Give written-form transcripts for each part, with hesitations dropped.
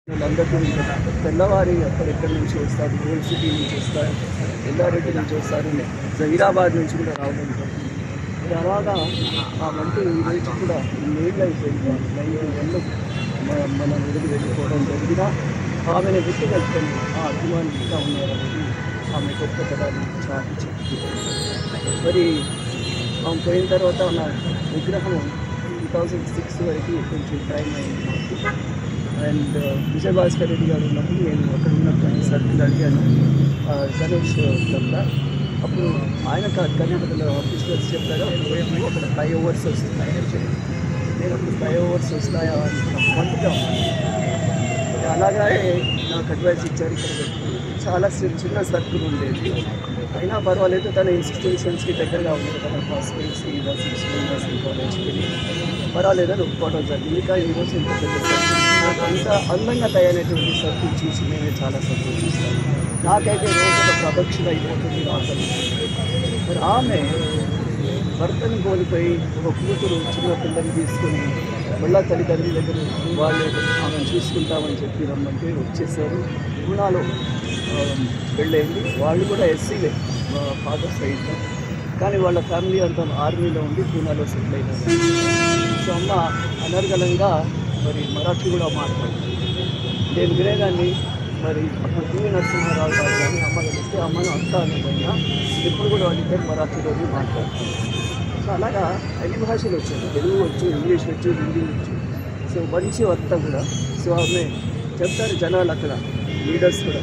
వీళ్ళందరికీ తెల్లవారి ఎక్కడెక్కడి నుంచి వస్తారు, ఓల్డ్ సిటీ నుంచి వస్తారు, ఎల్లారెడ్డి నుంచి వస్తారు, జహీరాబాద్ నుంచి కూడా రావడం జరుగుతుంది. అలాగా ఆ వంట ఈరోజు కూడా ఇన్నేళ్ళు అయిపోయింది, 90 ఏళ్ళు మన ఎదురు వెళ్ళిపోవడం జరిగిన ఆమెను గుర్తుపెట్టుకొని ఆ అభిమాని ఇంకా ఉన్నారనేది ఆమె గొప్ప పదాలు చాటి చెప్తుంది. మరి ఆమె పోయిన తర్వాత నా విగ్రహం 2006 వరకు కొంచెం టైం అయింది మాకు. అండ్ విజయభాస్కర్ రెడ్డి గారు ఉన్నప్పుడు నేను అక్కడ ఉన్నటువంటి సర్కిల్ అడిగాను గణేష్ గంగా. అప్పుడు ఆయన కర్ణాటకలో ఆఫీసర్స్ చెప్పారు అక్కడ ఫ్లైఓవర్స్ వస్తున్నాయి అని చెప్పి. నేను అప్పుడు ఫ్లైఓవర్స్ వస్తాయా అనుకుంటా. అలాగే నాకు అడ్వైస్ ఇచ్చారు. ఇక్కడ చాలా చిన్న సర్కిల్ ఉండేది, అయినా పర్వాలేదు తన ఇన్స్టిట్యూషన్స్కి దగ్గరగా ఉంది, తన హాస్పిటల్స్కి నర్సింగ్ కాలేజ్కి పర్వాలేదని ఒప్పుకోవడం జరిగింది. కానీ ఈరోజు ఇంత పెద్ద సర్కిల్, అంత అందంగా తయారైనటువంటి సర్కిల్ చూసి నేనే చాలా సంతోషిస్తాను. నాకైతే రోజు ఒక ప్రదక్షిణ అయిపోతుంది రాత్రి. మరి ఆమె భర్తను కోల్పోయి ఒక కూతురు చిన్న పిల్లల్ని తీసుకొని మళ్ళా తల్లిదండ్రుల దగ్గర వాళ్ళు ఆమెను చూసుకుంటామని చెప్పి రమ్మంటే వచ్చేసారు. పూనాలో పెళ్ళయింది. వాళ్ళు కూడా ఎస్సీలే ఫాదర్ సైడ్, కానీ వాళ్ళ ఫ్యామిలీ అంతా ఆర్మీలో ఉండి పూనాలో సెటిల్ అయినారు. సో అమ్మ అనర్గళంగా మరి మరాఠీ కూడా మాట్లాడుతుంది. నేను వినేదాన్ని. మరి అప్పుడు పివి నరసింహారావు గారు కానీ అమ్మ కలిస్తే అమ్మను అత్త అనేదైనా ఇప్పుడు కూడా వాళ్ళిద్దరు మరాఠీలోనే మాట్లాడుతారు. సో అలాగా అన్ని భాషలు వచ్చాయి, తెలుగు వచ్చు, ఇంగ్లీష్ వచ్చు, హిందీ వచ్చు. సో మంచి అత్త కూడా. సో ఆమె చెప్తారు జనాలు అక్కడ లీడర్స్ కూడా,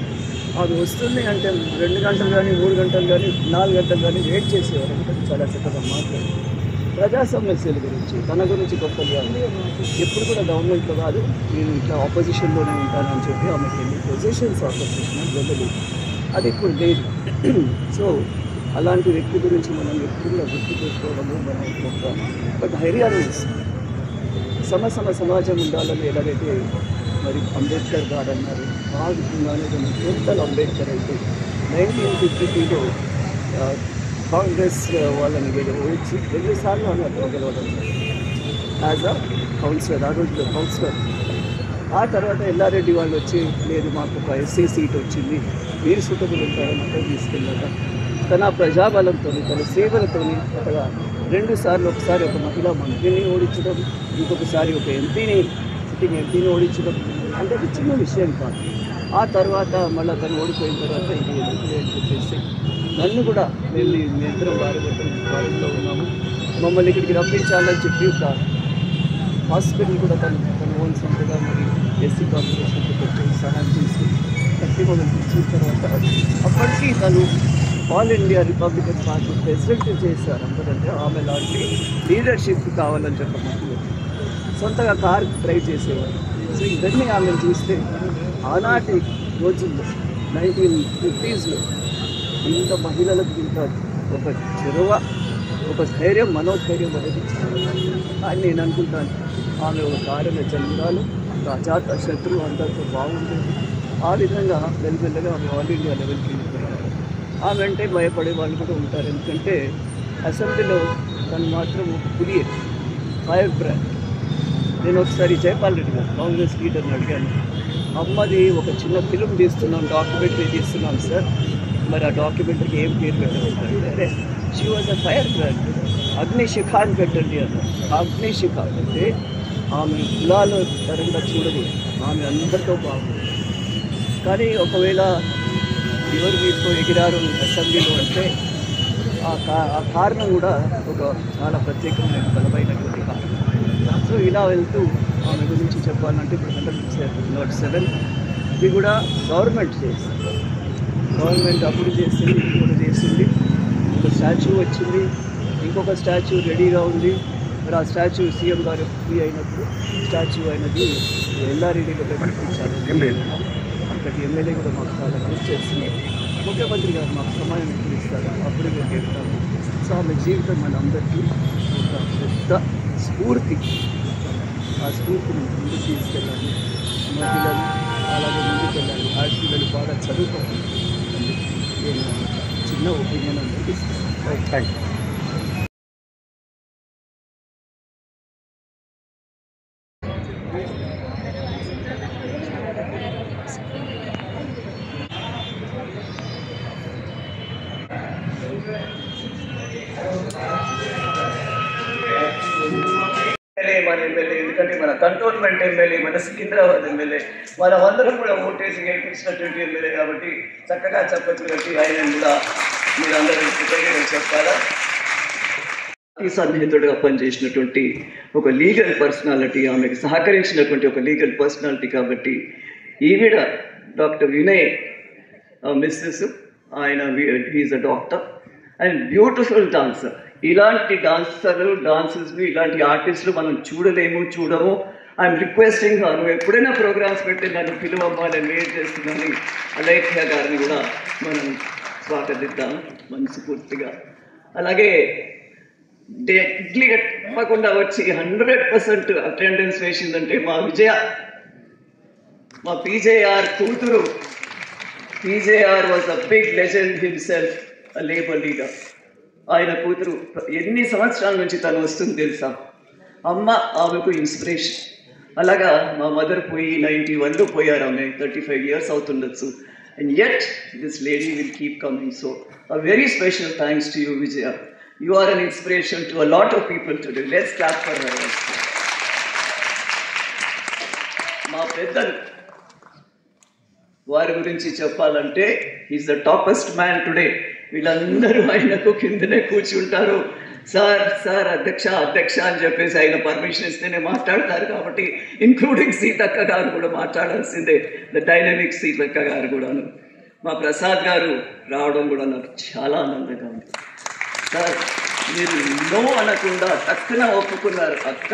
ఆమె వస్తుంది అంటే 2 గంటలు కానీ 3 గంటలు కానీ 4 గంటలు కానీ వెయిట్ చేసేవారు. అంటే చాలా చక్కగా మాట్లాడి ప్రజా సమస్యల గురించి తన గురించి గొప్పగా ఎప్పుడు కూడా గవర్నమెంట్లో కాదు, నేను ఇట్లా ఆపోజిషన్లోనే ఉంటానని చెప్పి ఆమెకి ఎన్ని పొజిషన్స్ ఆఫర్ చేసినా వెళ్ళలేదు. అది ఇప్పుడు లేదు. సో అలాంటి వ్యక్తి గురించి మనం ఎప్పుడు కూడా గుర్తు చేసుకోవడము మనం ఒక ధైర్యాన్ని ఇస్తుంది. సమాజం ఉండాలని ఎలాగైతే మరి అంబేద్కర్ గారు అన్నారు, ఆ విధంగానే టోటల్ అంబేద్కర్ అయితే 1952లో కాంగ్రెస్ వాళ్ళని ఓడించి 2 సార్లు అన్నారు గెలవడం యాజ్ అ కౌన్సిలర్. ఆ రోజులో కౌన్సిలర్. ఆ తర్వాత ఎల్లారెడ్డి వాళ్ళు వచ్చి లేదు మాకు ఒక ఎస్సీ సీట్ వచ్చింది, మీరు సూటబుల్ ఉంటారని తీసుకెళ్ళాక తన ప్రజాబలంతో తన సేవలతో అక్కడ 2 సార్లు, ఒకసారి ఒక మహిళా మంత్రిని ఓడించడం, ఇంకొకసారి ఒక సిట్టింగ్ ఎంపీని ఓడించడం అంటే అది చిన్న విషయం కాదు. ఆ తర్వాత మళ్ళీ తను ఓడిపోయిన తర్వాత ఇది ఎందుకు అని చెప్పేసి నన్ను కూడా వెళ్ళి మేమిద్దరం వారిలో ఉన్నాము, మమ్మల్ని ఇక్కడికి రప్పించాలని చెప్పి ఒక హాస్పిటల్ కూడా తను ఓన్ సొంతగా మరి ఎస్సీ కార్పొరేషన్కి పెట్టి సహాయం చేసి కట్టి మొదలు ఇచ్చిన తర్వాత అప్పటికీ తను all India Republican party president చేశారు. అందరంటే ఆమె లాంటి లీడర్షిప్ కావాలని చెప్పి సొంతగా కార్ డ్రైవ్ చేసేవారు. సో ఇవన్నీ ఆమెను చూస్తే ఆనాటి రోజుల్లో 1950స్లో ఇంత మహిళలకు ఇంత ఒక చొరవ, ఒక ధైర్యం, మనోధైర్యం అనేది అని నేను అనుకుంటాను. ఆమె ఒక కారణ చంద్రాలు, ఒక అజాత శత్రువు అందరితో బాగుంటుంది. ఆ విధంగా మెల్లమెల్లగా ఆమె ఆల్ ఇండియా లెవెల్కి వెళ్ళిపోయారు. ఆమె అంటే భయపడే వాళ్ళు కూడా ఉంటారు, ఎందుకంటే అసెంబ్లీలో తను మాత్రం పులియే ఫైర్ బ్రాండ్. నేను ఒకసారి జైపాల్ రెడ్డి గారు కాంగ్రెస్ లీడర్ని అడిగాను, అమ్మది ఒక చిన్న ఫిల్మ్ తీస్తున్నాం, డాక్యుమెంటరీ తీస్తున్నాం సార్, మరి ఆ డాక్యుమెంటరీకి ఏం పేరు పెట్టారు? అరే she was a fire brand, Agnishikha అని పెట్టండి అన్నారు. అగ్నిశిఖ అంటే ఆమె కులాల పరంగా చూడదు, ఆమె అందరితో బాగుంది. కానీ ఒకవేళ ఎవరు మీకు ఎగిరారు అసెంబ్లీలో అంటే ఆ కారణం కూడా ఒక చాలా ప్రత్యేకమైన బలమైనటువంటి కారణం. సో ఇలా వెళ్తూ ఆమె గురించి చెప్పాలంటే ఇప్పుడు 107 ఇది కూడా గవర్నమెంట్ చేస్తుంది. గవర్నమెంట్ అప్పుడు చేసింది, ఇప్పుడు కూడా చేసింది. ఒక స్టాచ్యూ వచ్చింది, ఇంకొక స్టాచ్యూ రెడీగా ఉంది. మరి ఆ స్టాచ్యూ సీఎం గారు ఫ్రీ అయినప్పుడు స్టాచ్యూ అయినది ఎల్లారెడ్డిలో పెట్టించారు. అక్కడికి ఎమ్మెల్యే కూడా మాకు చాలా కృషి చేస్తున్నారు. ముఖ్యమంత్రి గారు మాకు సమయం ఇస్తారు, అప్పుడు మేము చెప్తాము. సో ఆమె జీవితం మనందరికీ ఒక పెద్ద స్ఫూర్తి. ఆ స్ఫూర్తిని ముందుకు తీసుకెళ్ళాలి, మహిళలు అలాగే ముందుకెళ్ళాలి, ఆడపిల్లలు బాగా చదువుకోవాలి. నేను చిన్న ఒపీనియన్ అనేది ఇస్తాను. Thank you. ఎందుకంటే మన కంటోన్మెంట్ ఎమ్మెల్యే, మన సికింద్రాబాద్ ఎమ్మెల్యే, మనం అందరం కూడా ఓటేసి గెలిపించినటువంటి ఎమ్మెల్యే కాబట్టి చక్కగా చెప్పచ్చు కట్టి ఆయన కూడా మీరు అందరూ కృతజ్ఞతలు చెప్పాలా. ఈ సన్నిహితుడిగా పనిచేసినటువంటి ఒక లీగల్ పర్సనాలిటీ, ఆమెకు సహకరించినటువంటి ఒక లీగల్ పర్సనాలిటీ కాబట్టి ఈవిడ డాక్టర్ వినయ్ మిస్సెస్, ఆయన he is a doctor and beautiful dancer. ఇలాంటి డాన్సర్స్ని ఇలాంటి ఆర్టిస్టులు మనం చూడము. ఐఎమ్ రిక్వెస్టింగ్ నువ్వు ఎప్పుడైనా ప్రోగ్రామ్స్ పెట్టి నన్ను పిలువమ్మా, నేను వెయిట్ చేస్తున్నాను. అలైఖ్య గారిని కూడా మనం స్వాగతిద్దాం మనస్ఫూర్తిగా. అలాగే తప్పకుండా వచ్చి 100% అటెండెన్స్ వేసిందంటే మా విజయ, మా పీజేఆర్ కూతురు. PJR was a big legend himself, a labour leader. ఆయన కూతురు ఎన్ని సంవత్సరాల నుంచి తను వస్తుంది తెలుసా? అమ్మ ఆమెకు ఇన్స్పిరేషన్. అలాగా మా మదర్ పోయి 91లో పోయారు, ఆమె 35 years అవుతుండొచ్చు. And yet this lady will keep coming. So a very special thanks to you Vijaya. You are an inspiration to a lot of people today. Let's clap for her. మా పెద్దలు వారి గురించి చెప్పాలంటే is the toppest man today. వీళ్ళందరూ ఆయనకు కిందనే కూర్చుంటారు. Sir అధ్యక్ష అని చెప్పేసి ఆయన పర్మిషన్ ఇస్తేనే మాట్లాడతారు. కాబట్టి ఇంక్లూడింగ్ సీతక్క గారు కూడా మాట్లాడాల్సిందే, ద డైనమిక్ సీతక్క గారు కూడాను. మా ప్రసాద్ గారు రావడం కూడా నాకు చాలా ఆనందంగా ఉంది. సార్ మీరు నో అనకుండా టక్కున ఒప్పుకున్నారు. అక్క,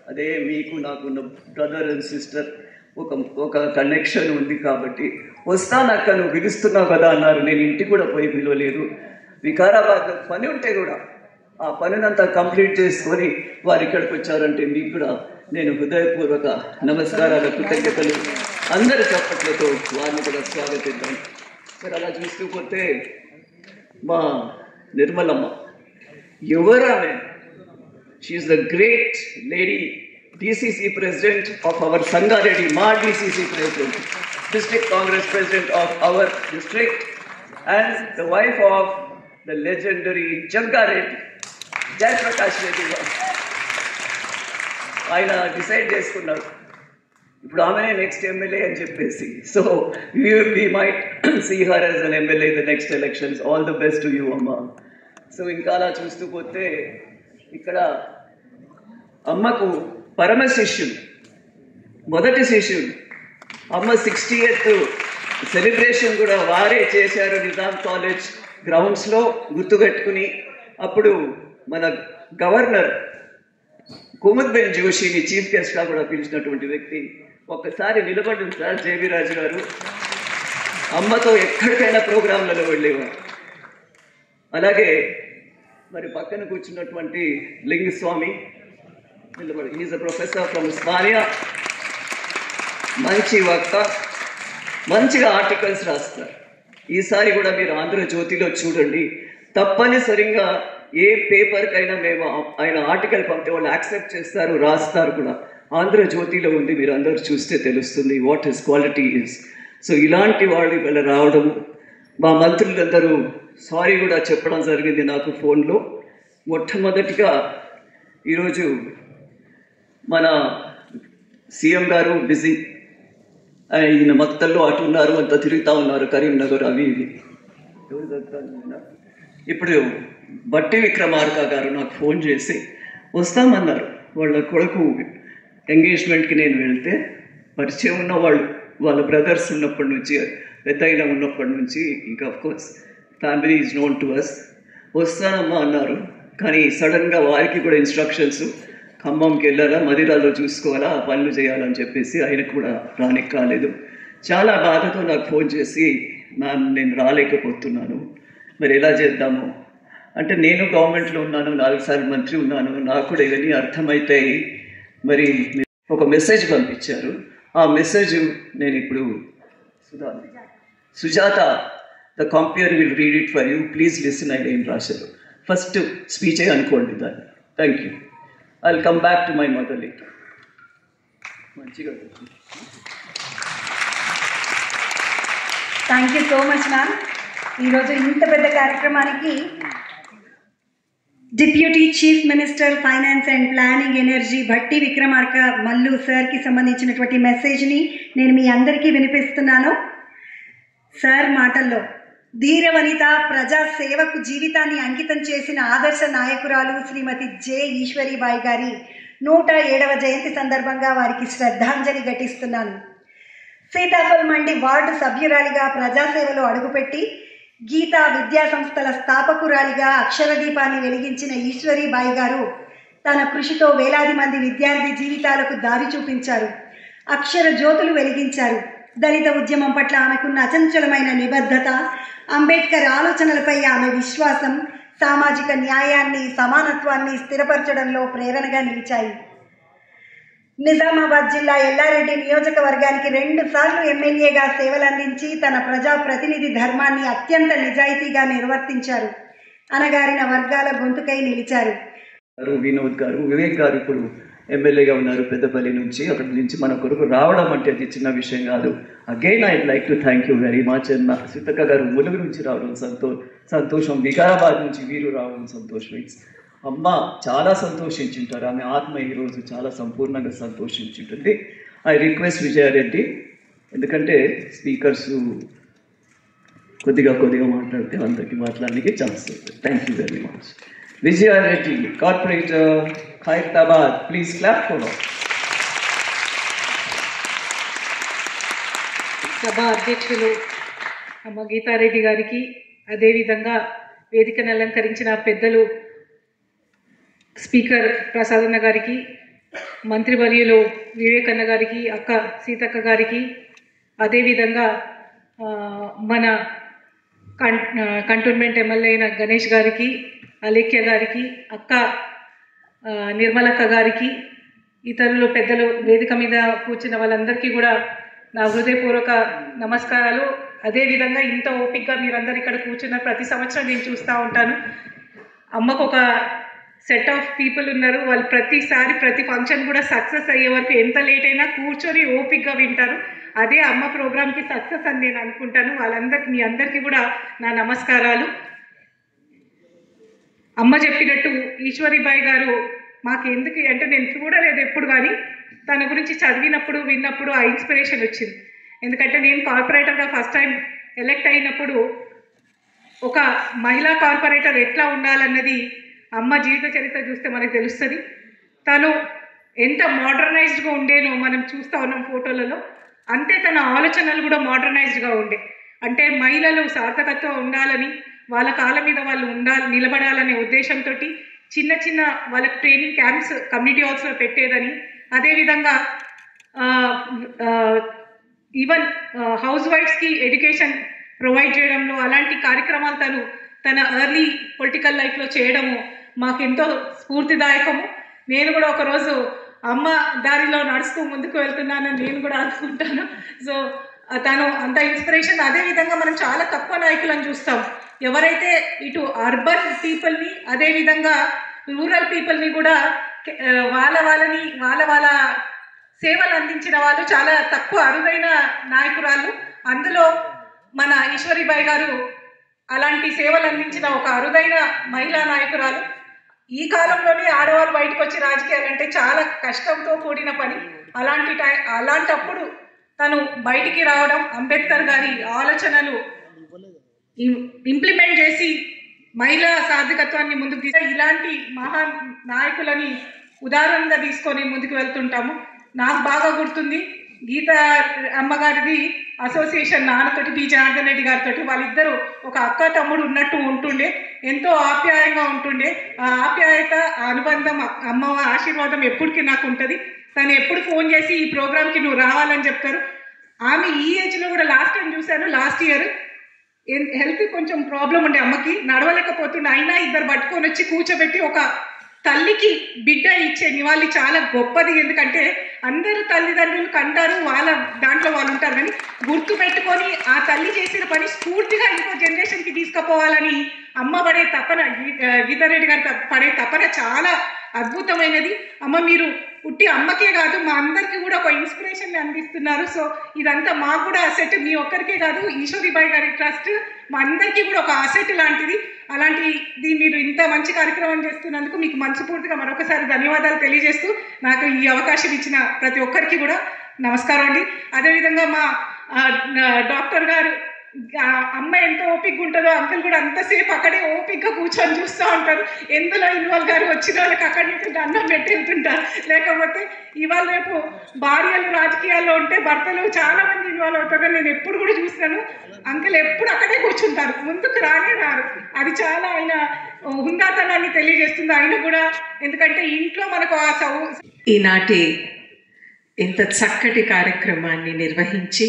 అదే మీకు నాకున్న బ్రదర్ అండ్ సిస్టర్ ఒక కనెక్షన్ ఉంది కాబట్టి వస్తానక్క, నువ్వు పిలుస్తున్నావు కదా అన్నారు. నేను ఇంటికి కూడా పోయి పిలవలేదు. వికారాబాద్లో పని ఉంటే కూడా ఆ పనినంతా కంప్లీట్ చేసుకొని వారు ఇక్కడికి వచ్చారంటే మీకు కూడా నేను హృదయపూర్వక నమస్కారాలు, కృతజ్ఞతలు. అందరి చప్పట్లతో వారిని కూడా స్వాగతిద్దాం. మరి అలా చూస్తూ పోతే మా నిర్మలమ్మ ఎవరు ఆమె? She is the great lady, DCC president of our Sangareddy, మా DCC president, district Congress president of our district, and the wife of the legendary Jaggareddy, Jayaprakash Reddy గారు. ఆయన డిసైడ్ చేసుకున్నారు ఇప్పుడు ఆమె నెక్స్ట్ ఎమ్మెల్యే అని చెప్పేసి. So we might see her as an MLA in the next elections. All the best to you, అమ్మ. So ఇంకా అలా చూస్తూ పోతే ఇక్కడ అమ్మకు పరమ శిష్యుడు, మొదటి శిష్యుడు. అమ్మ 60th సెలబ్రేషన్ కూడా వారే చేశారు నిజాం కాలేజ్ గ్రౌండ్స్లో గుర్తుపెట్టుకుని. అప్పుడు మన గవర్నర్ కుముద్బెన్ జోషిని చీఫ్ గెస్ట్గా కూడా పిలిచినటువంటి వ్యక్తి. ఒక్కసారి నిలబడి సార్ జేబీ రాజు గారు అమ్మతో ఎక్కడికైనా ప్రోగ్రాంలలో వెళ్ళేవారు. అలాగే మరి పక్కన కూర్చున్నటువంటి లింగస్వామి నిలబడి, is a professor from Osmania, మంచి వక్త, మంచిగా ఆర్టికల్స్ రాస్తారు. ఈసారి కూడా మీరు ఆంధ్రజ్యోతిలో చూడండి, తప్పనిసరిగా ఏ పేపర్కైనా మేము ఆయన ఆర్టికల్ పంపితే వాళ్ళు యాక్సెప్ట్ చేస్తారు, రాస్తారు కూడా. ఆంధ్రజ్యోతిలో ఉంది, మీరు అందరూ చూస్తే తెలుస్తుంది what his quality is. So ఇలాంటి వాళ్ళు ఇవాళ రావడము, మా మంత్రులందరూ సారీ కూడా చెప్పడం జరిగింది నాకు ఫోన్లో. మొట్టమొదటిగా ఈరోజు మన సీఎం గారు బిజీ, ఈయన మక్తల్లో అటు ఉన్నారు, అంత తిరుగుతూ ఉన్నారు, కరీంనగర్ అవి ఇవి. ఇప్పుడు బట్టి విక్రమార్క గారు నాకు ఫోన్ చేసి వస్తామన్నారు. వాళ్ళ కొడుకు ఎంగేజ్మెంట్కి నేను వెళ్తే పరిచయం ఉన్న వాళ్ళ బ్రదర్స్ ఉన్నప్పటి నుంచి, పెద్దయిన ఉన్నప్పటి నుంచి, ఇంకా of course family is known to us. వస్తానమ్మా అన్నారు. కానీ సడన్గా వారికి కూడా ఇన్స్ట్రక్షన్స్, ఖమ్మంకి వెళ్ళాలా, మదిరాలో చూసుకోవాలా, ఆ పనులు చేయాలని చెప్పేసి ఆయనకు కూడా రానికి కాలేదు. చాలా బాధతో నాకు ఫోన్ చేసి, మ్యామ్ నేను రాలేకపోతున్నాను, మరి ఎలా చేద్దాము అంటే, నేను గవర్నమెంట్లో ఉన్నాను, 4 సార్లు మంత్రి ఉన్నాను, నాకు కూడా ఇవన్నీ అర్థమవుతాయి. మరి ఒక మెసేజ్ పంపించారు. ఆ మెసేజ్ నేను ఇప్పుడు Sujatha the compere will read it for you, please listen అని ఏం రాశారు. ఫస్ట్ స్పీచే అనుకోండి దాన్ని. Thank you. I will come back to my mother later. మంచిగా thank you so much ma'am. ఈరోజు ఇంత పెద్ద కార్యక్రమానికి deputy chief minister finance and planning energy Bhatti Vikramarka Mallu సార్కి సంబంధించినటువంటి మెసేజ్ని నేను మీ అందరికీ వినిపిస్తున్నాను. సార్ మాటల్లో, ధీరవనిత ప్రజా సేవకు జీవితాన్ని అంకితం చేసిన ఆదర్శ నాయకురాలు శ్రీమతి జె ఈశ్వరీబాయి గారి 107వ జయంతి సందర్భంగా వారికి శ్రద్ధాంజలి ఘటిస్తున్నాను. సీతాఫల్ మండి వార్డు సభ్యురాలిగా ప్రజాసేవలో అడుగుపెట్టి గీతా విద్యా సంస్థల స్థాపకురాలిగా అక్షరదీపాన్ని వెలిగించిన ఈశ్వరీబాయి గారు తన కృషితో వేలాది మంది విద్యార్థి జీవితాలకు దారి చూపించారు, అక్షర జ్యోతులు వెలిగించారు. దళిత ఉద్యమం పట్ల ఆమెకున్న అచంచలమైన నిబద్ధత, అంబేద్కర్ ఆలోచనలపై ఆమె విశ్వాసం సామాజిక న్యాయాన్ని, సమానత్వాన్ని స్థిరపరచడంలో ప్రేరణగా నిలిచాయి. నిజామాబాద్ జిల్లా ఎల్లారెడ్డి నియోజకవర్గానికి 2 సార్లు ఎమ్మెల్యేగా సేవలందించి తన ప్రజా ప్రతినిధి ధర్మాన్ని అత్యంత నిజాయితీగా నిర్వర్తించారు. అనగారిన వర్గాల గొంతుకై నిలిచారు. వినోద్ గారు, వివేక్ గారు ఇప్పుడు ఎమ్మెల్యేగా ఉన్నారు పెద్దపల్లి నుంచి. అక్కడి నుంచి మన కొరకు రావడం అంటే అది చిన్న విషయం కాదు. Again I like to thank you very much. Seethakka గారు ములుగు నుంచి రావడం సంతోషం, వికారాబాద్ నుంచి వీరు రావడం సంతోషం. అమ్మ చాలా సంతోషించుంటారు, ఆమె ఆత్మ ఈరోజు చాలా సంపూర్ణంగా సంతోషించుంటుంది. ఐ రిక్వెస్ట్ విజయారెడ్డి, ఎందుకంటే స్పీకర్స్ కొద్దిగా మాట్లాడితే అందరికీ మాట్లాడడానికి ఛాన్స్ ఉంటుంది. Thank you very much. Vijaya Reddy, corporator Khairatabad, please clap for her. సభ అధ్యక్షులు అమ్మ గీతారెడ్డి గారికి, అదేవిధంగా వేదికను అలంకరించిన పెద్దలు స్పీకర్ ప్రసాదన్న గారికి, మంత్రివర్యులు వివేకన్న గారికి, అక్క సీతక్క గారికి, అదేవిధంగా మన కంటోన్మెంట్ ఎమ్మెల్యే అయిన గణేష్ గారికి, అలేఖ్య గారికి, అక్క నిర్మలక్క గారికి, ఇతరులు పెద్దలు వేదిక మీద కూర్చున్న వాళ్ళందరికీ కూడా నా హృదయపూర్వక నమస్కారాలు. అదేవిధంగా ఇంత ఓపికగా మీరందరూ ఇక్కడ కూర్చున్న ప్రతి సంవత్సరం నేను చూస్తూ ఉంటాను. అమ్మకు ఒక సెట్ ఆఫ్ పీపుల్ ఉన్నారు, వాళ్ళు ప్రతిసారి ప్రతి ఫంక్షన్ కూడా సక్సెస్ అయ్యే వరకు ఎంత లేట్ అయినా కూర్చొని ఓపికగా వింటారు. అదే అమ్మ ప్రోగ్రామ్కి సక్సెస్ అని నేను అనుకుంటాను. వాళ్ళందరికీ, మీ అందరికీ కూడా నా నమస్కారాలు. అమ్మ చెప్పినట్టు ఈశ్వరీబాయి గారు మాకు ఎందుకు అంటే, నేను చూడలేదు ఎప్పుడు, కానీ తన గురించి చదివినప్పుడు విన్నప్పుడు ఆ ఇన్స్పిరేషన్ వచ్చింది. ఎందుకంటే నేను కార్పొరేటర్గా ఫస్ట్ టైం ఎలెక్ట్ అయినప్పుడు ఒక మహిళా కార్పొరేటర్ ఎట్లా ఉండాలన్నది అమ్మ జీవిత చరిత్ర చూస్తే మనకు తెలుస్తుంది. తను ఎంత మోడర్నైజ్డ్గా ఉండేనో మనం చూస్తూ ఉన్నాం ఫోటోలలో, అంతే తన ఆలోచనలు కూడా మోడర్నైజ్డ్గా ఉండే. అంటే మహిళలు సార్థకత్వం ఉండాలని, వాళ్ళ కాళ్ళ మీద వాళ్ళు నిలబడాలనే ఉద్దేశంతో చిన్న చిన్న వాళ్ళకి ట్రైనింగ్ క్యాంప్స్ కమ్యూనిటీ హాల్స్లో పెట్టేదని, అదేవిధంగా ఈవెన్ హౌస్ వైఫ్స్కి ఎడ్యుకేషన్ ప్రొవైడ్ చేయడంలో అలాంటి కార్యక్రమాలు తన ఎర్లీ పొలిటికల్ లైఫ్లో చేయడము మాకెంతో స్ఫూర్తిదాయకము. నేను కూడా ఒకరోజు అమ్మ దారిలో నడుస్తూ ముందుకు వెళ్తున్నానని నేను కూడా అనుకుంటాను. సో తను అంత ఇన్స్పిరేషన్. అదేవిధంగా మనం చాలా తక్కువ నాయకులను చూస్తాం, ఎవరైతే ఇటు అర్బన్ పీపుల్ని అదేవిధంగా రూరల్ పీపుల్ని కూడా వాళ్ళ సేవలు అందించిన వాళ్ళు చాలా తక్కువ, అరుదైన నాయకురాలు. అందులో మన ఈశ్వరీబాయి గారు అలాంటి సేవలు అందించిన ఒక అరుదైన మహిళా నాయకురాలు. ఈ కాలంలోనే ఆడవాళ్ళు బయటకు వచ్చి రాజకీయాలంటే చాలా కష్టంతో కూడిన పని. అలాంటప్పుడు తను బయటికి రావడం, అంబేద్కర్ గారి ఆలోచనలు ఇంప్లిమెంట్ చేసి మహిళా సాధికత్వాన్ని ముందుకు తీసుకు ఇలాంటి మహా నాయకులని ఉదాహరణగా తీసుకొని ముందుకు వెళ్తుంటాము. నాకు బాగా గుర్తుంది, గీతా అమ్మగారిది అసోసియేషన్ నాన్నతోటి పి జనార్దన్ రెడ్డి గారితో వాళ్ళిద్దరూ ఒక అక్క తమ్ముడు ఉన్నట్టు ఉంటుండే, ఎంతో ఆప్యాయంగా ఉంటుండే. ఆ ఆప్యాయత, ఆ అనుబంధం, అమ్మ ఆశీర్వాదం ఎప్పటికీ నాకు ఉంటుంది. తను ఎప్పుడు ఫోన్ చేసి ఈ ప్రోగ్రామ్కి నువ్వు రావాలని చెప్తారు. ఆమె ఈ ఏజ్లో కూడా లాస్ట్ టైం చూశాను, లాస్ట్ ఇయర్ హెల్త్ కొంచెం ప్రాబ్లం ఉండే అమ్మకి, నడవలేకపోతుండే. అయినా ఇద్దరు పట్టుకొని వచ్చి కూర్చోబెట్టి ఒక తల్లికి బిడ్డ ఇచ్చే నివాళి చాలా గొప్పది. ఎందుకంటే అందరూ తల్లిదండ్రులు కంటారు, వాళ్ళ దాంట్లో వాళ్ళు ఉంటారు, కానీ గుర్తు పెట్టుకొని ఆ తల్లి చేసిన పని స్ఫూర్తిగా ఇంకో జనరేషన్కి తీసుకుపోవాలని అమ్మ పడే తపన గీతారెడ్డి గారి పడే తపన చాలా అద్భుతమైనది. అమ్మ మీరు పుట్టి అమ్మకే కాదు మా అందరికీ కూడా ఒక ఇన్స్పిరేషన్ అందిస్తున్నారు. సో ఇదంతా మాకు కూడా అసెట్, మీ ఒక్కరికే కాదు ఈశ్వరీబాయి గారి ట్రస్ట్ మా అందరికీ కూడా ఒక అసెట్ లాంటిది. అలాంటిది మీరు ఇంత మంచి కార్యక్రమం చేస్తున్నందుకు మీకు మనస్ఫూర్తిగా మరొకసారి ధన్యవాదాలు తెలియజేస్తూ నాకు ఈ అవకాశం ఇచ్చిన ప్రతి ఒక్కరికి కూడా నమస్కారం అండి. అదేవిధంగా మా డాక్టర్ గారు అమ్మ ఎంత ఓపిక ఉంటుందో అంకుల్ కూడా అంతసేపు అక్కడే ఓపికగా కూర్చొని చూస్తూ ఉంటారు. ఎందులో ఇన్వాల్వ్ గారు వచ్చిన వాళ్ళకి అక్కడి నుంచి దండం పెట్టి వెళ్తుంటారు. లేకపోతే ఇవాళ రేపు భార్యలు రాజకీయాల్లో ఉంటే భర్తలు చాలా మంది ఇన్వాల్వ్ అవుతారు. నేను ఎప్పుడు కూడా చూస్తాను అంకుల్ ఎప్పుడు అక్కడే కూర్చుంటారు, ముందుకు రారు. అది చాలా ఆయన హుందాతనాన్ని తెలియజేస్తుంది ఆయన కూడా. ఎందుకంటే ఇంట్లో మనకు ఈనాటి ఇంత చక్కటి కార్యక్రమాన్ని నిర్వహించి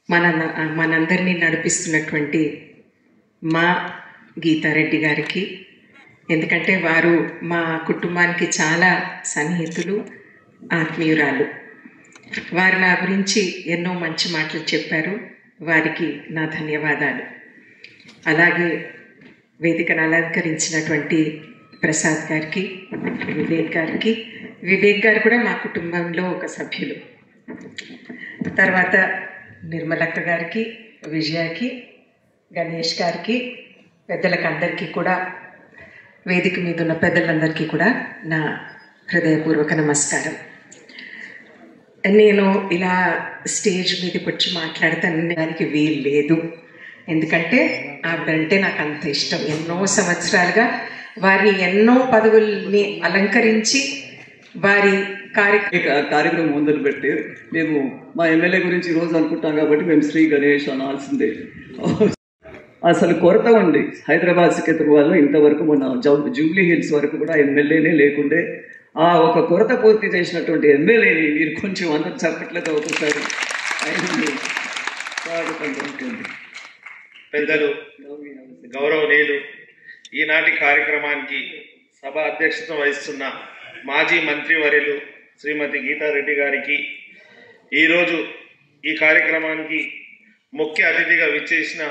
మనందరినీ నడిపిస్తున్నటువంటి మా గీతారెడ్డి గారికి, ఎందుకంటే వారు మా కుటుంబానికి చాలా సన్నిహితులు, ఆత్మీయురాలు. వారు నా గురించి ఎన్నో మంచి మాటలు చెప్పారు, వారికి నా ధన్యవాదాలు. అలాగే వేదికను అలంకరించినటువంటి ప్రసాద్ గారికి, వివేక్ గారు కూడా మా కుటుంబంలో ఒక సభ్యులు. తర్వాత నిర్మలక్క గారికి, విజయకి, గణేష్ గారికి, పెద్దలకు అందరికీ కూడా, వేదిక మీద ఉన్న పెద్దలందరికీ కూడా నా హృదయపూర్వక నమస్కారం. నేను ఇలా స్టేజ్ మీదకి వచ్చి మాట్లాడతానికి వీలు లేదు, ఎందుకంటే ఆవిడంటే నాకు అంత ఇష్టం. ఎన్నో సంవత్సరాలుగా వారిని ఎన్నో పదవుల్ని అలంకరించి వారి కార్యక్రమం మొదలుపెట్టి మేము మా ఎమ్మెల్యే గురించి ఈరోజు అనుకుంటాం కాబట్టి మేము శ్రీ గణేష్ అనాల్సిందే. అసలు కొరత ఉంది హైదరాబాద్ సికింద్రాబాద్లో. ఇంతవరకు మన జూబ్లీ హిల్స్ వరకు కూడా ఎమ్మెల్యేనే లేకుండే. ఆ ఒక కొరత పూర్తి చేసినటువంటి ఎమ్మెల్యేని మీరు కొంచెం అందరూ చప్పట్లతో ఒకసారి పెద్దలు, గౌరవనీయులు, ఈనాటి కార్యక్రమానికి సభ అధ్యక్షత వహిస్తున్న మాజీ మంత్రివర్యులు శ్రీమతి గీతారెడ్డి గారికి, ఈరోజు ఈ కార్యక్రమానికి ముఖ్య అతిథిగా విచ్చేసిన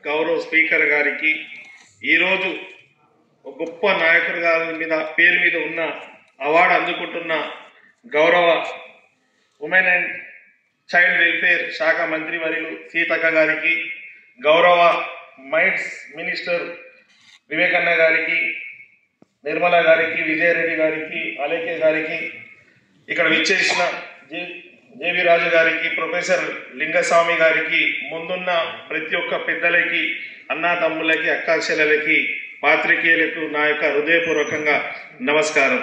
గౌరవ స్పీకర్ గారికి, ఈరోజు ఒక గొప్ప నాయకుడు గారి పేరు మీద ఉన్న అవార్డు అందుకుంటున్న గౌరవ ఉమెన్ అండ్ చైల్డ్ వెల్ఫేర్ శాఖ మంత్రివర్యులు సీతక్క గారికి, గౌరవ మైన్స్ మినిస్టర్ వివేకన్న గారికి, నిర్మల గారికి, విజయరెడ్డి గారికి, అలేకే గారికి, ఇక్కడ విచ్చేసిన జేవి రాజు గారికి, ప్రొఫెసర్ లింగస్వామి గారికి, ముందున్న ప్రతి ఒక్క పెద్దలకి, అన్నా తమ్ములకి, అక్కా చెల్లెలకి, పాత్రికేయులకు నా యొక్క హృదయపూర్వకంగా నమస్కారం.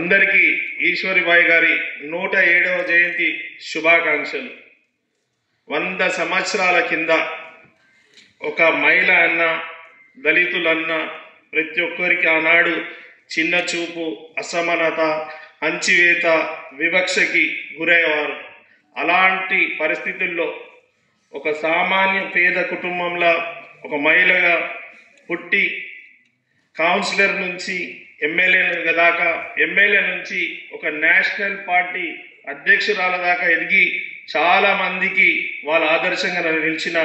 అందరికీ ఈశ్వరీబాయి గారి 107వ జయంతి శుభాకాంక్షలు. 100 సంవత్సరాల కింద ఒక మహిళ అన్న, దళితులన్న ప్రతి ఒక్కరికి ఆనాడు చిన్న చూపు, అసమానత, అంచివేత, వివక్షకి గురయ్యేవారు. అలాంటి పరిస్థితుల్లో ఒక సామాన్య పేద కుటుంబంలో ఒక మహిళగా పుట్టి కౌన్సిలర్ నుంచి ఎమ్మెల్యే దాకా, ఎమ్మెల్యే నుంచి ఒక నేషనల్ పార్టీ అధ్యక్షురాల దాకా ఎదిగి చాలా మందికి వాళ్ళ ఆదర్శంగా నిలిచిన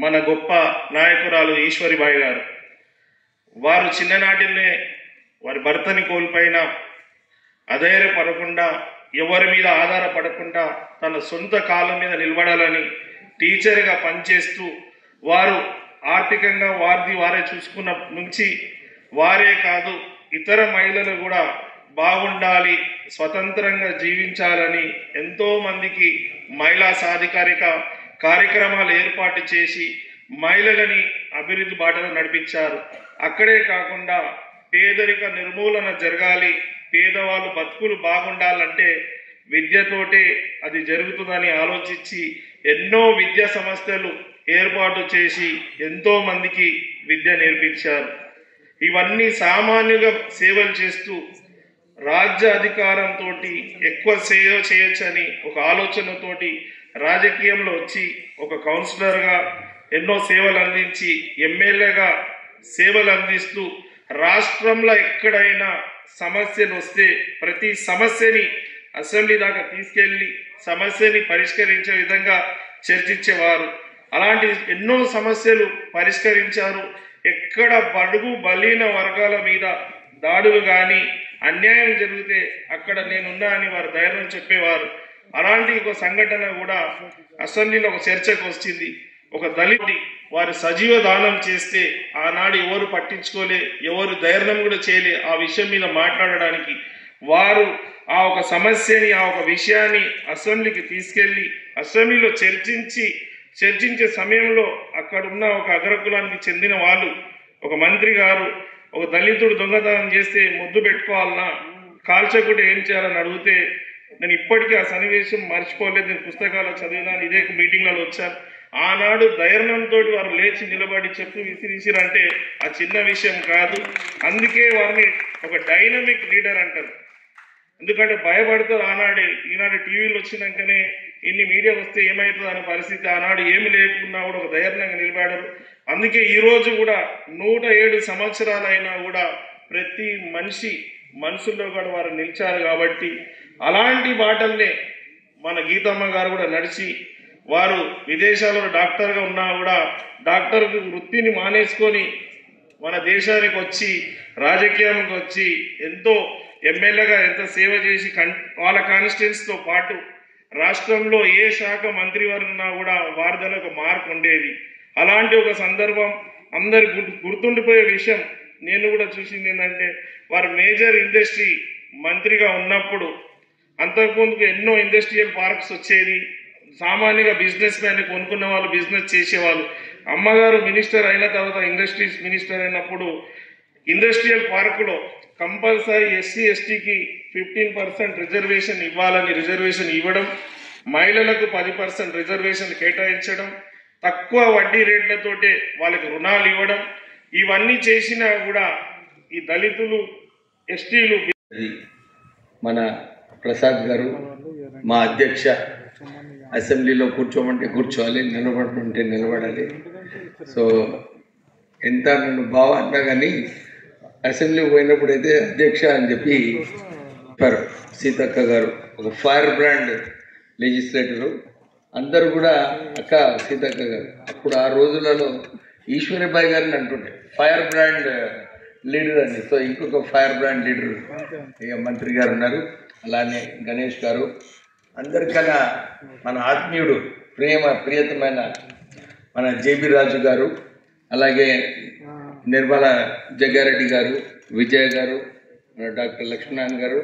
మన గొప్ప నాయకురాలు ఈశ్వరీబాయి గారు. వారు చిన్ననాటినే వారి భర్తని కోల్పోయిన అధైర్యపడకుండా, ఎవరి మీద ఆధారపడకుండా తన సొంత కాళ్ళ మీద నిలబడాలని టీచర్గా పనిచేస్తూ, వారు ఆర్థికంగా వారే చూసుకున్న నుంచి వారే కాదు ఇతర మహిళలు కూడా బాగుండాలి, స్వతంత్రంగా జీవించాలని ఎంతో మందికి మహిళా సాధికారిక కార్యక్రమాలు ఏర్పాటు చేసి మహిళలని అభివృద్ధి బాటలో నడిపించారు. అక్కడే కాకుండా పేదరిక నిర్మూలన జరగాలి, పేదవాళ్ళు బతుకులు బాగుండాలంటే విద్యతోటే అది జరుగుతుందని ఆలోచించి ఎన్నో విద్యా సంస్థలు ఏర్పాటు చేసి ఎంతో మందికి విద్య నేర్పించారు. ఇవన్నీ సామాన్యుగా సేవలు చేస్తూ రాజ్య అధికారంతో ఎక్కువ సేవ చేయొచ్చని ఒక ఆలోచనతోటి రాజకీయంలో వచ్చి ఒక కౌన్సిలర్గా ఎన్నో సేవలు అందించి, ఎమ్మెల్యేగా సేవలు అందిస్తూ రాష్ట్రంలో ఎక్కడైనా సమస్యలు వస్తే ప్రతి సమస్యని అసెంబ్లీ దాకా తీసుకెళ్లి సమస్యని పరిష్కరించే విధంగా చర్చించేవారు. అలాంటి ఎన్నో సమస్యలు పరిష్కరించారు. ఎక్కడ బడుగు బలీన వర్గాల మీద దాడులు కానీ అన్యాయం జరిగితే అక్కడ నేనున్నా అని వారు ధైర్యం చెప్పేవారు. అలాంటి ఒక సంఘటన కూడా అసెంబ్లీలో ఒక చర్చకు వచ్చింది. ఒక దళితుడి వారు సజీవ దానం చేస్తే ఆనాడు ఎవరు పట్టించుకోలే, ఎవరు ధైర్యం కూడా చేయలే ఆ విషయం మీద మాట్లాడడానికి. వారు ఆ ఒక సమస్యని, ఆ ఒక విషయాన్ని అసెంబ్లీకి తీసుకెళ్లి అసెంబ్లీలో చర్చించే సమయంలో అక్కడున్న ఒక అగ్రకులానికి చెందిన వాళ్ళు, ఒక మంత్రి గారు, ఒక దళితుడు దొంగతనం చేస్తే ముద్దు పెట్టుకోవాలన్నా, కాల్చకుండా ఏం చేయాలని అడిగితే నేను ఇప్పటికీ ఆ సన్నివేశం మర్చిపోలేదు. నేను పుస్తకాలు చదివినాను, ఇదే మీటింగ్లలో వచ్చాను. ఆనాడు ధైర్యంతో వారు లేచి నిలబడి చెప్పు విసిరిసిరంటే ఆ చిన్న విషయం కాదు. అందుకే వారిని ఒక డైనమిక్ లీడర్ అంటారు. ఎందుకంటే భయపడతారు. ఆనాడే ఈనాడు టీవీలు వచ్చినాకనే ఇన్ని మీడియా వస్తే ఏమవుతుంది అనే పరిస్థితి. ఆనాడు ఏమి లేకున్నా కూడా ఒక ధైర్యంగా నిలబడారు. అందుకే ఈరోజు కూడా 107 సంవత్సరాలైనా కూడా ప్రతి మనుషుల్లో కూడా వారు నిలిచారు. కాబట్టి అలాంటి బాటల్నే మన గీతమ్మ గారు కూడా నడిచి, వారు విదేశాల్లో డాక్టర్గా ఉన్నా కూడా డాక్టర్ వృత్తిని మానేసుకొని మన దేశానికి వచ్చి రాజకీయానికి వచ్చి ఎంతో ఎమ్మెల్యేగా ఎంత సేవ చేసి వాళ్ళ కాన్స్టిట్యున్సీతో పాటు రాష్ట్రంలో ఏ శాఖ మంత్రి వారు ఉన్నా కూడా వారిదలో ఒక మార్క్ ఉండేది. అలాంటి ఒక సందర్భం అందరు గుర్తుండిపోయే విషయం నేను కూడా చూసింది ఏంటంటే, వారు మేజర్ ఇండస్ట్రీ మంత్రిగా ఉన్నప్పుడు అంతకుముందుకు ఎన్నో ఇండస్ట్రియల్ పార్క్స్ వచ్చేది. సామాన్యంగా బిజినెస్ మ్యాన్ కొనుక్కున్న వాళ్ళు బిజినెస్ చేసేవాళ్ళు. అమ్మగారు మినిస్టర్ అయిన తర్వాత ఇండస్ట్రీస్ మినిస్టర్ అయినప్పుడు ఇండస్ట్రియల్ పార్కులో కంపల్సరీ ఎస్సీ ఎస్టీకి 15% రిజర్వేషన్ ఇవ్వాలని రిజర్వేషన్ ఇవ్వడం, మహిళలకు 10% రిజర్వేషన్ కేటాయించడం, తక్కువ వడ్డీ రేట్లతోటే వాళ్ళకి రుణాలు ఇవ్వడం, ఇవన్నీ చేసినా కూడా ఈ దళితులు ఎస్టీలు. మన ప్రసాద్ గారు మా అధ్యక్ష, అసెంబ్లీలో కూర్చోమంటే కూర్చోవాలి, నిలబడుతుంటే నిలబడాలి. సో ఎంత నన్ను బావ అన్నా కానీ అసెంబ్లీ పోయినప్పుడైతే అధ్యక్ష అని చెప్పి చెప్పారు. సీతక్క గారు ఒక ఫైర్ బ్రాండ్ లెజిస్లేటరు, అందరూ కూడా అక్క సీతక్క గారు. అప్పుడు ఆ రోజులలో ఈశ్వరీబాయి గారిని అంటుండే ఫైర్ బ్రాండ్ లీడర్ అని. సో ఇంకొక ఫైర్ బ్రాండ్ లీడర్ ఇక మంత్రి గారు ఉన్నారు. అలానే గణేష్ గారు, అందరికన్నా మన ఆత్మీయుడు ప్రియతమైన మన జేబీ రాజు గారు, అలాగే నిర్మల జగ్గారెడ్డి గారు, విజయ్ గారు, డాక్టర్ లక్ష్మీనారాయణ గారు,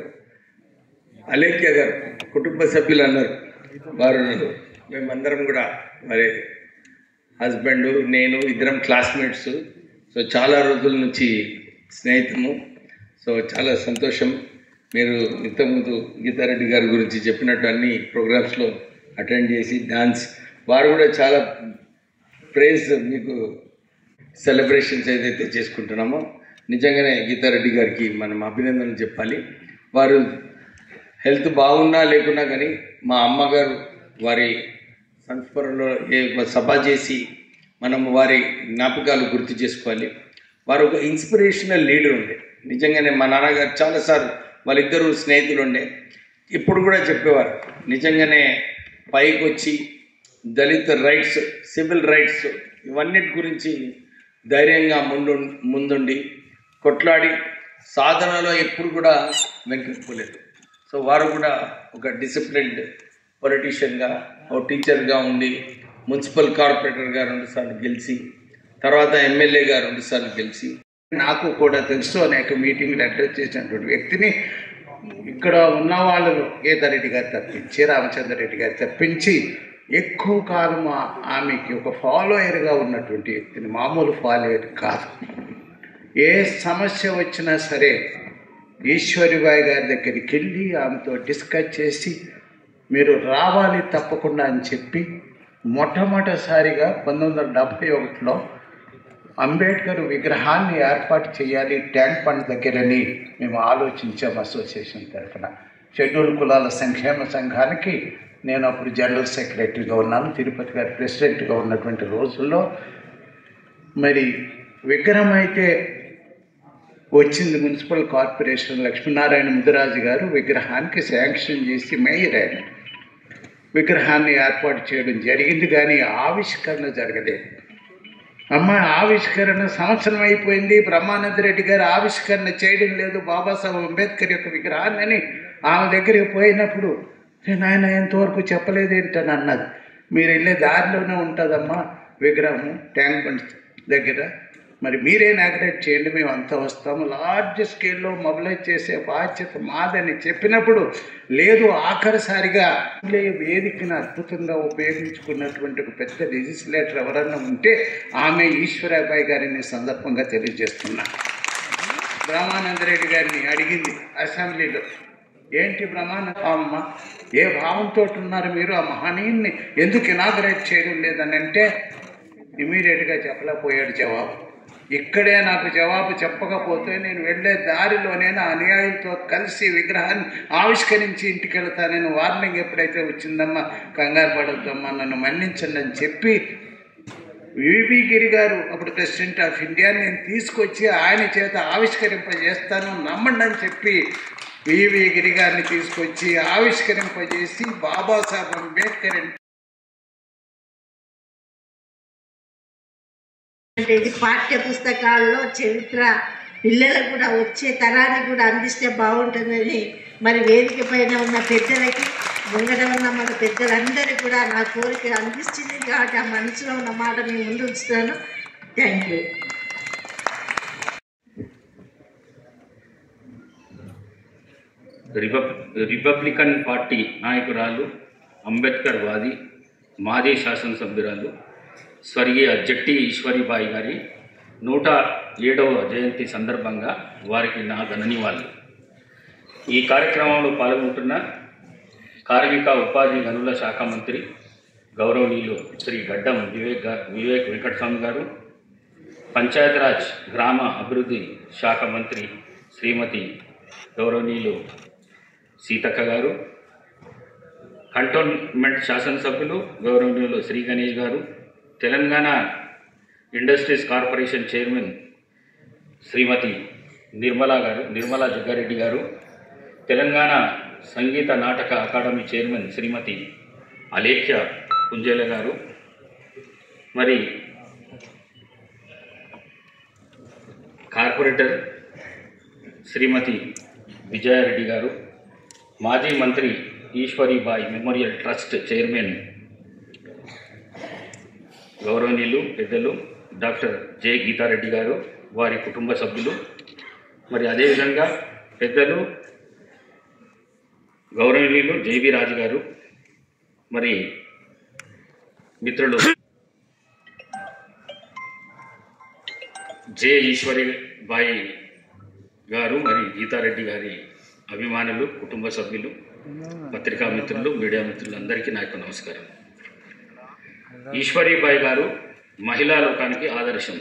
అలేఖ్య గారు, కుటుంబ సభ్యులు అన్నారు. వారు మేమందరం కూడా మరి హస్బెండ్ నేను ఇద్దరం క్లాస్మేట్స్. సో చాలా రోజుల నుంచి స్నేహితము. సో చాలా సంతోషం. మీరు ఇంతకుముందు గీతారెడ్డి గారి గురించి చెప్పినట్టు అన్ని ప్రోగ్రామ్స్లో అటెండ్ చేసి డాన్స్, వారు కూడా చాలా ప్రైజ్ మీకు సెలబ్రేషన్స్ ఏదైతే చేసుకుంటున్నామో నిజంగానే గీతారెడ్డి గారికి మనం అభినందనలు చెప్పాలి. వారు హెల్త్ బాగున్నా లేకున్నా కానీ మా అమ్మగారు వారి సంస్మరణలో సభ చేసి మనం వారి జ్ఞాపకాలు గుర్తు చేసుకోవాలి. వారు ఒక ఇన్స్పిరేషనల్ లీడర్ ఉండే. నిజంగానే మా నాన్నగారు చాలాసార్లు వాళ్ళిద్దరూ స్నేహితులు ఉండే, ఇప్పుడు కూడా చెప్పేవారు. నిజంగానే పైకి వచ్చి దళిత రైట్స్, సివిల్ రైట్స్ ఇవన్నిటి గురించి ధైర్యంగా ముందుండి కొట్లాడి సాధనలో ఎప్పుడు కూడా వెంకకపోలేదు. సో వారు కూడా ఒక డిసిప్లిన్డ్ పొలిటీషియన్గా, ఒక టీచర్గా ఉండి మున్సిపల్ కార్పొరేటర్గా 2 సార్లు గెలిచి, తర్వాత ఎమ్మెల్యేగా 2 సార్లు గెలిచి, నాకు కూడా తెలుసు అనేక మీటింగ్లు అడ్రస్ చేసినటువంటి వ్యక్తిని ఇక్కడ ఉన్న వాళ్ళు గీతారెడ్డి గారు తప్పించి, రామచంద్రరెడ్డి గారు తప్పించి ఎక్కువ కాలం ఆమెకి ఒక ఫాలోయర్గా ఉన్నటువంటి వ్యక్తిని, మామూలు ఫాలోయర్ కాదు. ఏ సమస్య వచ్చినా సరే ఈశ్వరీబాయి గారి దగ్గరికి వెళ్ళి ఆమెతో డిస్కస్ చేసి మీరు రావాలి తప్పకుండా అని చెప్పి మొట్టమొదటిసారిగా 1971లో అంబేద్కర్ విగ్రహాన్ని ఏర్పాటు చేయాలి ట్యాంక్ బండ్ దగ్గరని మేము ఆలోచించాం అసోసియేషన్ తరఫున. షెడ్యూల్ కులాల సంక్షేమ సంఘానికి నేను అప్పుడు జనరల్ సెక్రటరీగా ఉన్నాను, తిరుపతి గారు ప్రెసిడెంట్గా ఉన్నటువంటి రోజుల్లో. మరి విగ్రహం అయితే వచ్చింది, మున్సిపల్ కార్పొరేషన్ లక్ష్మీనారాయణ ముదిరాజు గారు విగ్రహానికి శాంక్షన్ చేసి మేయర్ ఆయన విగ్రహాన్ని ఏర్పాటు చేయడం జరిగింది, కానీ ఆవిష్కరణ జరగలేదు. అమ్మాయి ఆవిష్కరణ సంవత్సరం అయిపోయింది, బ్రహ్మానంద రెడ్డి గారు ఆవిష్కరణ చేయడం లేదు బాబాసాహెబ్ అంబేద్కర్ యొక్క విగ్రహాన్ని అని ఆమె దగ్గరికి పోయినప్పుడు నాయన ఎంతవరకు చెప్పలేదేంటని అన్నది. మీరు వెళ్ళే దారిలోనే ఉంటుందమ్మా విగ్రహము ట్యాంక్ బండ్ దగ్గర, మరి మీరే ఇనాగ్రేట్ చేయండి, మేము అంతా వస్తాము, లార్జ్ స్కేల్లో మొబిలైజ్ చేసే బాధ్యత మాదని చెప్పినప్పుడు లేదు. ఆఖరిసారిగా వేదికను అద్భుతంగా ఉపయోగించుకున్నటువంటి ఒక పెద్ద లెజిస్లేటర్ ఎవరన్నా ఉంటే ఆమె ఈశ్వరాబాయి గారిని సందర్భంగా తెలియజేస్తున్నా. బ్రహ్మానందరెడ్డి గారిని అడిగింది అసెంబ్లీలో, ఏంటి అమ్మ ఏ భావంతో ఉన్నారు మీరు, ఆ మహనీయుని ఎందుకు ఇనాగ్రేట్ చేయడం లేదని అంటే ఇమీడియట్గా చెప్పలేకపోయాడు జవాబు. ఇక్కడే నాకు జవాబు చెప్పకపోతే నేను వెళ్ళే దారిలోనే నా అనుయాయులతో కలిసి విగ్రహాన్ని ఆవిష్కరించి ఇంటికి వెళ్తానని వార్నింగ్ ఎప్పుడైతే వచ్చిందమ్మా, కంగారు పడొద్దమ్మా, నన్ను మన్నించండి అని చెప్పి వివి గిరి గారు అప్పుడు ప్రెసిడెంట్ ఆఫ్ ఇండియా నేను తీసుకొచ్చి ఆయన చేత ఆవిష్కరింపజేస్తాను నమ్మండి అని చెప్పి వివి గిరి గారిని తీసుకొచ్చి ఆవిష్కరింపజేసి బాబాసాహెబ్ అంబేద్కర్ అంటే ఇది పాఠ్య పుస్తకాల్లో చరిత్ర పిల్లలకు కూడా వచ్చే తరానికి కూడా అందిస్తే బాగుంటుందని మరి వేదిక పైన ఉన్న పెద్దలకి ముంగట ఉన్న మన పెద్దలందరికీ కూడా నా కోరిక అనిపిస్తుంది కాబట్టి ఆ మనసులో ఉన్న మాట నేను ముందు ఉంచుతాను. Thank you. రిపబ్లికన్ పార్టీ నాయకురాలు, అంబేద్కర్ వాది, మాజీ శాసనసభ్యురాలు స్వర్గీయ జట్టి ఈశ్వరీబాయి గారి 107వ జయంతి సందర్భంగా వారికి నా ధన్యవాదాలు. ఈ కార్యక్రమంలో పాల్గొంటున్న కార్మిక ఉపాధి గనుల శాఖ మంత్రి గౌరవనీయులు శ్రీ గడ్డం వివేక్ వెంకటస్వామి గారు, పంచాయతీరాజ్ గ్రామ అభివృద్ధి శాఖ మంత్రి శ్రీమతి గౌరవనీయులు సీతక్క గారు, కంటోన్మెంట్ శాసనసభ్యులు గౌరవనీయులు శ్రీ గణేష్ గారు, తెలంగాణ ఇండస్ట్రీస్ కార్పొరేషన్ చైర్మన్ శ్రీమతి నిర్మలా జగ్గారెడ్డి గారు, తెలంగాణ సంగీత నాటక అకాడమీ చైర్మన్ శ్రీమతి అలేఖ్య పుంజేల గారు, మరి కార్పొరేటర్ శ్రీమతి విజయారెడ్డి గారు, మాజీ మంత్రి ఈశ్వరీబాయి మెమోరియల్ ట్రస్ట్ చైర్మన్ గౌరవనీయులు పెద్దలు డాక్టర్ జె గీతారెడ్డి గారు, వారి కుటుంబ సభ్యులు, మరి అదేవిధంగా పెద్దలు గౌరవనీయులు జేబీ రాజు గారు, మరి మిత్రులు జె ఈశ్వరీబాయి గారు, మరి గీతారెడ్డి గారి అభిమానులు, కుటుంబ సభ్యులు, పత్రికా మిత్రులు, మీడియా మిత్రులు అందరికీ నా యొక్క నమస్కారం. ఈశ్వరీబాయి గారు మహిళా లోకానికి ఆదర్శం.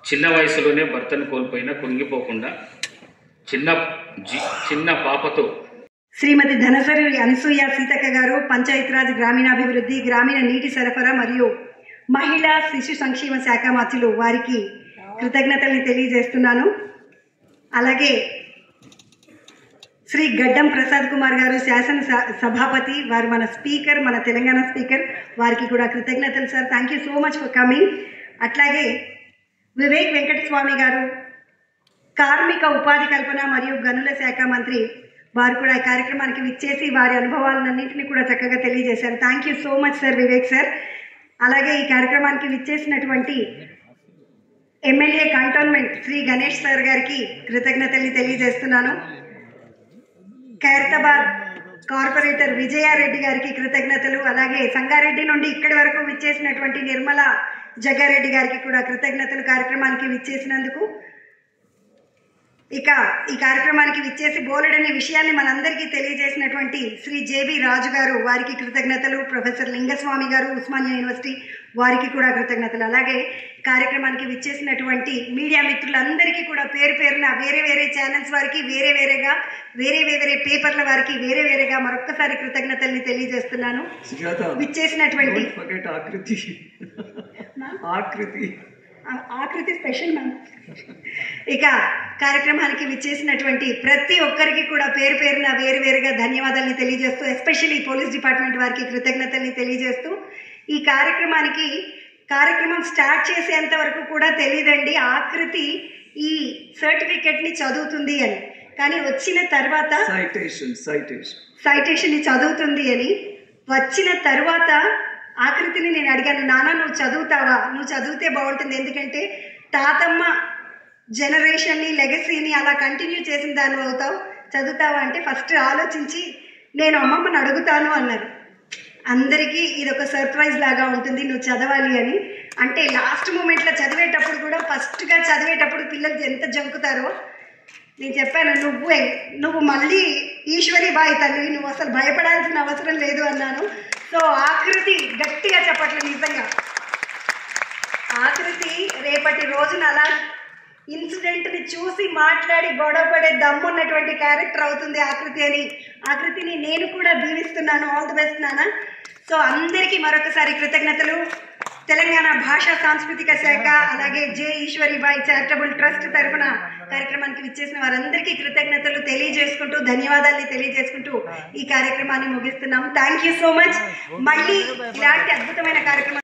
చిన్న వయసులోనే భర్తను కోల్పోయినా కుంగిపోకుండా చిన్న పాపతో శ్రీమతి ధనసరి అనసూయ సీతక్క గారు, పంచాయతీరాజ్ గ్రామీణాభివృద్ధి, గ్రామీణ నీటి సరఫరా మరియు మహిళా శిశు సంక్షేమ శాఖ మంత్రులు, వారికి కృతజ్ఞతల్ని తెలియజేస్తున్నాను. అలాగే శ్రీ గడ్డం ప్రసాద్ కుమార్ గారు, శాసన సభాపతి, వారు మన స్పీకర్, మన తెలంగాణ స్పీకర్, వారికి కూడా కృతజ్ఞతలు sir. Thank you so much for coming. అట్లాగే వివేక్ వెంకటస్వామి గారు, కార్మిక ఉపాధి కల్పన మరియు గనుల శాఖ మంత్రి, వారు కూడా ఈ కార్యక్రమానికి విచ్చేసి వారి అనుభవాలన్నింటినీ కూడా చక్కగా తెలియజేశారు. Thank you so much sir Vivek sir. అలాగే ఈ కార్యక్రమానికి విచ్చేసినటువంటి MLA cantonment Shri Ganesh sir గారికి కృతజ్ఞతల్ని తెలియజేస్తున్నాను. ఖైరతాబాద్ కార్పొరేటర్ విజయారెడ్డి గారికి కృతజ్ఞతలు. అలాగే సంగారెడ్డి నుండి ఇక్కడి వరకు విచ్చేసినటువంటి నిర్మలా జగ్గారెడ్డి గారికి కూడా కృతజ్ఞతలు కార్యక్రమానికి విచ్చేసినందుకు. ఇక ఈ కార్యక్రమానికి విచ్చేసి బోలెడని విషయాన్ని మనందరికీ తెలియజేసినటువంటి శ్రీ జేబీ రాజు గారు, వారికి కృతజ్ఞతలు. ప్రొఫెసర్ లింగస్వామి గారు, ఉస్మానియా యూనివర్సిటీ, వారికి కూడా కృతజ్ఞతలు. అలాగే కార్యక్రమానికి విచ్చేసినటువంటి మీడియా మిత్రులందరికీ కూడా పేరు పేరున వేరే వేరే ఛానల్స్ వారికి, వేరే వేరే పేపర్ల వారికి వేరే వేరేగా మరొక్కసారి కృతజ్ఞతల్ని తెలియజేస్తున్నాను. విచ్చేసినటువంటి ఆకృతి స్పెషల్ మ్యామ్. ఇక కార్యక్రమానికి విచ్చేసినటువంటి ప్రతి ఒక్కరికి కూడా పేరు పేరున వేరువేరుగా ధన్యవాదాలని తెలియజేస్తూ, ఎస్పెషల్లీ పోలీస్ డిపార్ట్మెంట్ వారికి కృతజ్ఞతల్ని తెలియజేస్తూ, ఈ కార్యక్రమం స్టార్ట్ చేసేంత వరకు కూడా తెలియదండి ఆకృతి ఈ సర్టిఫికెట్ని చదువుతుంది అని. కానీ వచ్చిన తర్వాత సైటేషన్ని చదువుతుంది అని వచ్చిన తర్వాత ఆకృతిని నేను అడిగాను, నాన్న నువ్వు చదువుతావా, నువ్వు చదివితే బాగుంటుంది, ఎందుకంటే తాతమ్మ జనరేషన్ని లెగసీని అలా కంటిన్యూ చేసిన దాన్ని అవుతావు, చదువుతావా అంటే ఫస్ట్ ఆలోచించి నేను అమ్మమ్మని అడుగుతాను అన్నారు. అందరికీ ఇదొక సర్ప్రైజ్ లాగా ఉంటుంది, నువ్వు చదవాలి అని. అంటే లాస్ట్ మూమెంట్లో చదివేటప్పుడు కూడా ఫస్ట్గా చదివేటప్పుడు పిల్లలు ఎంత జంకుతారో నేను చెప్పాను, నువ్వు మళ్ళీ ఈశ్వరి బాయ్ తల్లి, నువ్వు అసలు భయపడాల్సిన అవసరం లేదు అన్నాను. సో ఆకృతి గట్టిగా చెప్పట్లేదు, నిజంగా ఆకృతి రేపటి రోజున అలా ఇన్సిడెంట్ని చూసి మాట్లాడి గొడవపడే దమ్మున్నటువంటి క్యారెక్టర్ అవుతుంది ఆకృతి అని. ఆకృతిని నేను కూడా దీవిస్తున్నాను. ఆల్ ది బెస్ట్ నాన్న. సో అందరికీ మరొకసారి కృతజ్ఞతలు. తెలంగాణ భాషా సాంస్కృతిక శాఖ అలాగే జే ఈశ్వరీబాయి చారిటబుల్ ట్రస్ట్ తరఫున కార్యక్రమానికి విచ్చేసిన వారందరికీ కృతజ్ఞతలు తెలియజేసుకుంటూ, ధన్యవాదాలు తెలియజేసుకుంటూ ఈ కార్యక్రమాన్ని ముగిస్తున్నాం. Thank you so much. మళ్ళీ ఇలాంటి అద్భుతమైన కార్యక్రమం